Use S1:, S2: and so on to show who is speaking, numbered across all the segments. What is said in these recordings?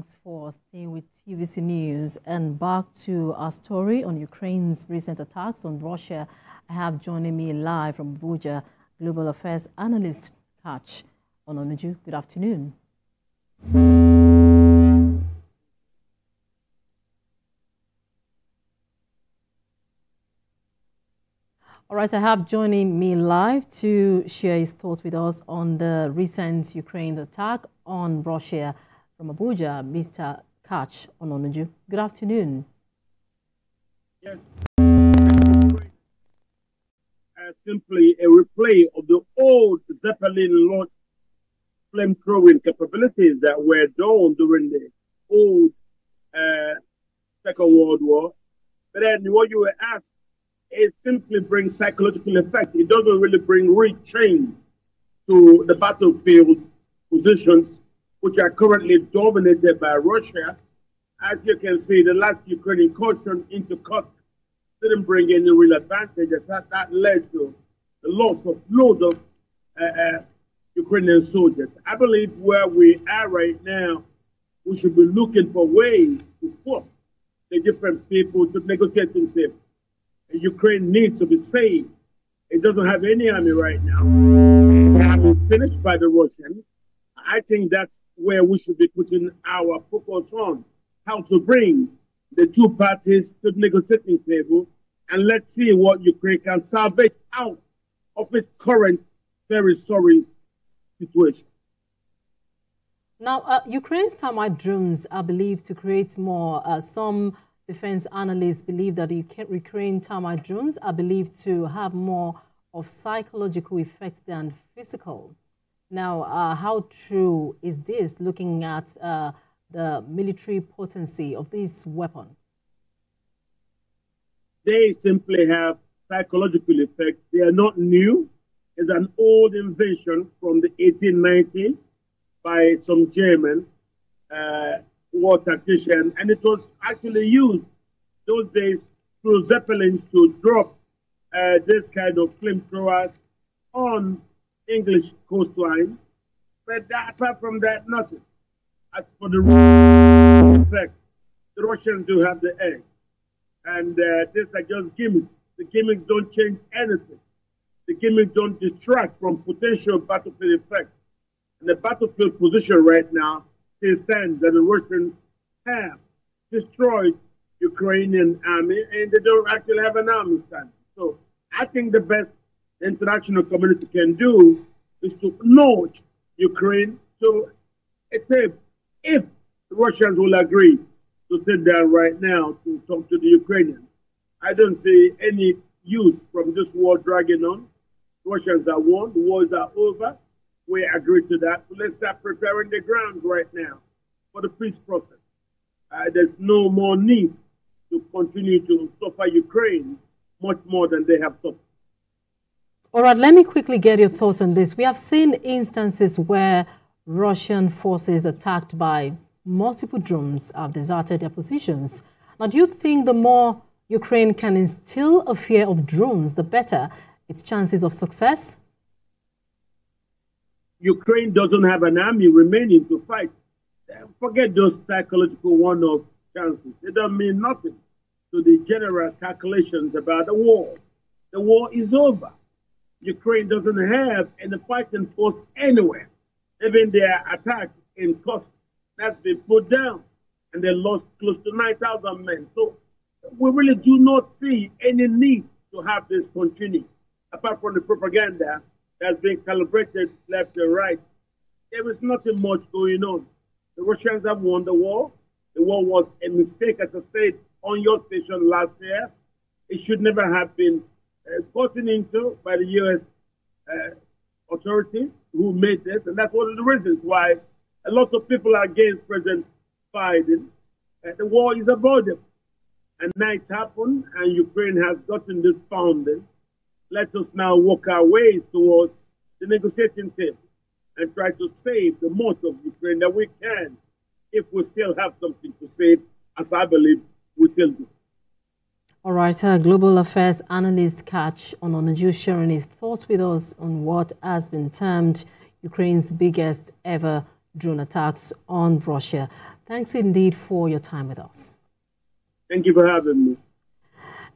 S1: Thanks for staying with TVC News. And back to our story on Ukraine's recent attacks on Russia. I have joining me live from Abuja, Global Affairs Analyst Catch Ononuju. Good afternoon. All right, I have joining me live to share his thoughts with us on the recent Ukraine attack on Russia from Abuja, Mr. Catch Ononuju. Good afternoon.
S2: Yes. Simply a replay of the old Zeppelin launch flamethrowing capabilities that were done during the old Second World War. But then what you were asked, it simply brings psychological effect. It doesn't really bring real change to the battlefield positions, which are currently dominated by Russia. As you can see, the last Ukrainian incursion into Kursk didn't bring any real advantages. That led to the loss of loads of Ukrainian soldiers. I believe where we are right now, we should be looking for ways to force the different people to negotiate things. Ukraine needs to be saved. It doesn't have any army right now. The army is finished by the Russians. I think that's where we should be putting our focus on, how to bring the two parties to the negotiating table, and let's see what Ukraine can salvage out of its current very sorry situation.
S1: Now, Ukraine's termite drones are believed to create more. Some defense analysts believe that the Ukraine termite drones are believed to have more of psychological effects than physical. Now, how true is this, looking at the military potency of this weapon?
S2: They simply have psychological effects. They are not new. It's an old invention from the 1890s by some German war tactician, and it was actually used those days through Zeppelins to drop this kind of flamethrowers on English coastline. But apart from that, nothing. As for the effect, the Russians do have the edge, and these are just gimmicks. The gimmicks don't change anything. The gimmicks don't distract from potential battlefield effect. And the battlefield position right now still stands that the Russians have destroyed Ukrainian army, and they don't actually have an army standing. So I think the best the international community can do is to nudge Ukraine to a table. If the Russians will agree to sit down right now to talk to the Ukrainians, I don't see any use from this war dragging on. Russians are won, the wars are over. We agree to that. So let's start preparing the ground right now for the peace process. There's no more need to continue to suffer Ukraine much more than they have suffered.
S1: All right, let me quickly get your thoughts on this. We have seen instances where Russian forces attacked by multiple drones have deserted their positions. Now, do you think the more Ukraine can instill a fear of drones, the better its chances of success?
S2: Ukraine doesn't have an army remaining to fight. Forget those psychological one-off chances. They don't mean nothing to the general calculations about the war. The war is over. Ukraine doesn't have any fighting force anywhere. Even their attack in Kursk, that's been put down, and they lost close to 9,000 men. So we really do not see any need to have this continue, apart from the propaganda that's being calibrated left and right. There is nothing much going on. The Russians have won the war. The war was a mistake, as I said on your station last year. It should never have been gotten into by the U.S. Authorities who made this, and that's one of the reasons why a lot of people are against President Biden. The war is avoidable, and now it's happened, and Ukraine has gotten this founding. Let us now work our ways towards the negotiating table and try to save the most of Ukraine that we can, if we still have something to save, as I believe we still do.
S1: All right, Global Affairs Analyst Catch Ononuju sharing his thoughts with us on what has been termed Ukraine's biggest ever drone attacks on Russia. Thanks indeed for your time with us.
S2: Thank you for having me.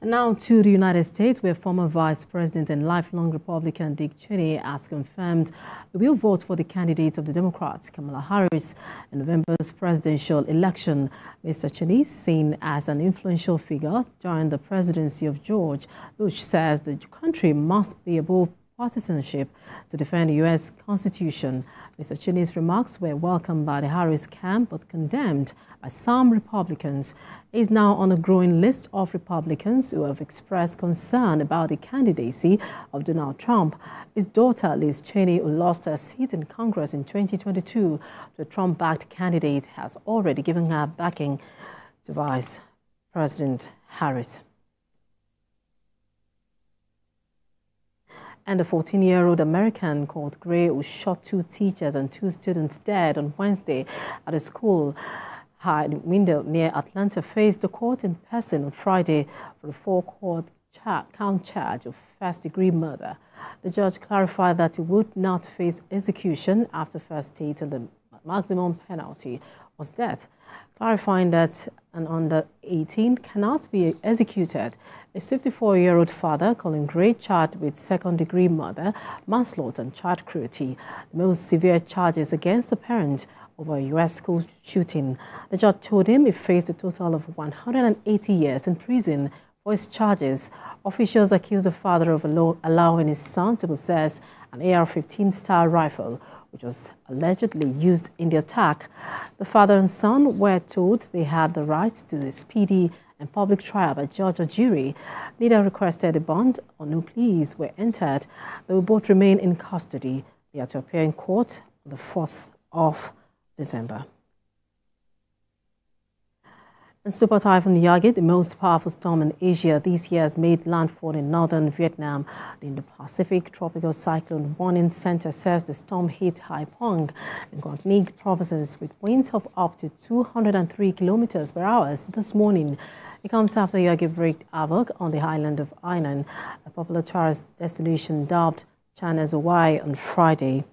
S1: And now to the United States, where former Vice President and lifelong Republican Dick Cheney has confirmed he will vote for the candidate of the Democrats, Kamala Harris, in November's presidential election. Mr. Cheney, seen as an influential figure during the presidency of George Bush, says the country must be above partisanship to defend the U.S. Constitution. Mr. Cheney's remarks were welcomed by the Harris camp but condemned by some Republicans. He is now on a growing list of Republicans who have expressed concern about the candidacy of Donald Trump. His daughter, Liz Cheney, who lost her seat in Congress in 2022 to a Trump-backed candidate, has already given her backing to Vice President Harris. And a 14-year-old American called Gray, who shot 2 teachers and 2 students dead on Wednesday at a school window near Atlanta, faced the court in person on Friday for a 4-count charge of first-degree murder. The judge clarified that he would not face execution after first stating the maximum penalty was death, clarifying that an under 18 cannot be executed. A 54-year-old father, Colin Gray, charged with second-degree murder, manslaughter, and child cruelty, the most severe charges against the parent over a U.S. school shooting. The judge told him he faced a total of 180 years in prison for his charges. Officials accused the father of allowing his son to possess an AR-15 style rifle, which was allegedly used in the attack. The father and son were told they had the right to a speedy and public trial by judge or jury. Neither requested a bond or no pleas were entered. They will both remain in custody. They are to appear in court on the 4th of December. And Super Typhoon Yagi, the most powerful storm in Asia this year, has made landfall in northern Vietnam. The Indo-Pacific Tropical Cyclone Warning Center says the storm hit Hai Phong and Quang Ninh provinces with winds of up to 203 kilometers per hour this morning. It comes after Yagi wreaked havoc on the island of Hainan, a popular tourist destination dubbed China's Hawaii, on Friday.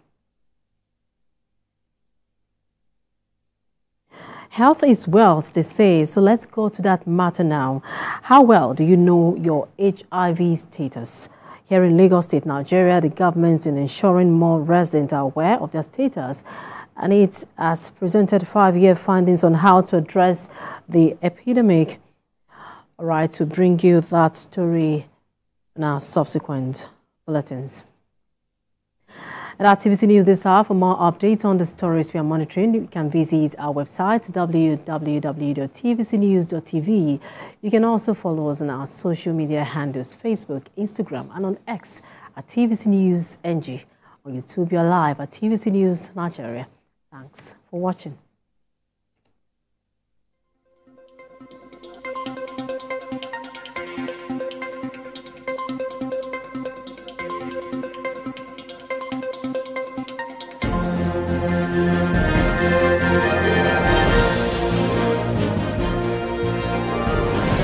S1: Health is wealth, they say, so let's go to that matter now. How well do you know your HIV status? Here in Lagos State, Nigeria, the government is ensuring more residents are aware of their status, and it has presented 5-year findings on how to address the epidemic. All right, to bring you that story in our subsequent bulletins. At our TVC News this hour, for more updates on the stories we are monitoring, you can visit our website, www.tvcnews.tv. You can also follow us on our social media handles, Facebook, Instagram, and on X at TVC News NG. On YouTube, you're live at TVC News Nigeria. Thanks for watching.